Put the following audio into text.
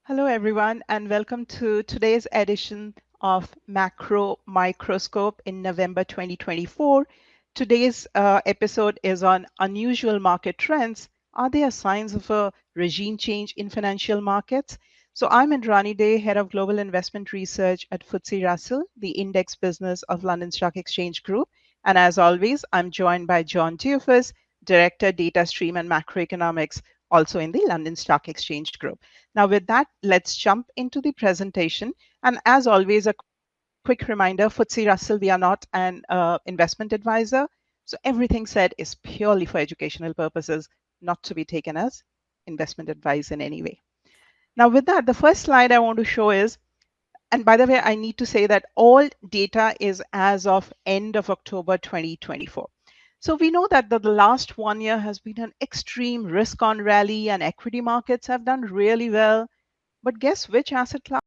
Hello, everyone, and welcome to today's edition of Macro Microscope in November 2024. Today's episode is on unusual market trends. Are there signs of a regime change in financial markets? So I'm Indrani Day, Head of Global Investment Research at FTSE Russell, the index business of London Stock Exchange Group. And as always, I'm joined by John Dioufas, Director, Data Stream and Macroeconomics, also in the London Stock Exchange Group. Now, with that, let's jump into the presentation. And as always, a quick reminder, FTSE Russell, we are not an investment advisor. So everything said is purely for educational purposes, not to be taken as investment advice in any way. Now, with that, the first slide I want to show is, and by the way, I need to say that all data is as of end of October 2024. So we know that the last 1 year has been an extreme risk on rally and equity markets have done really well. But guess which asset class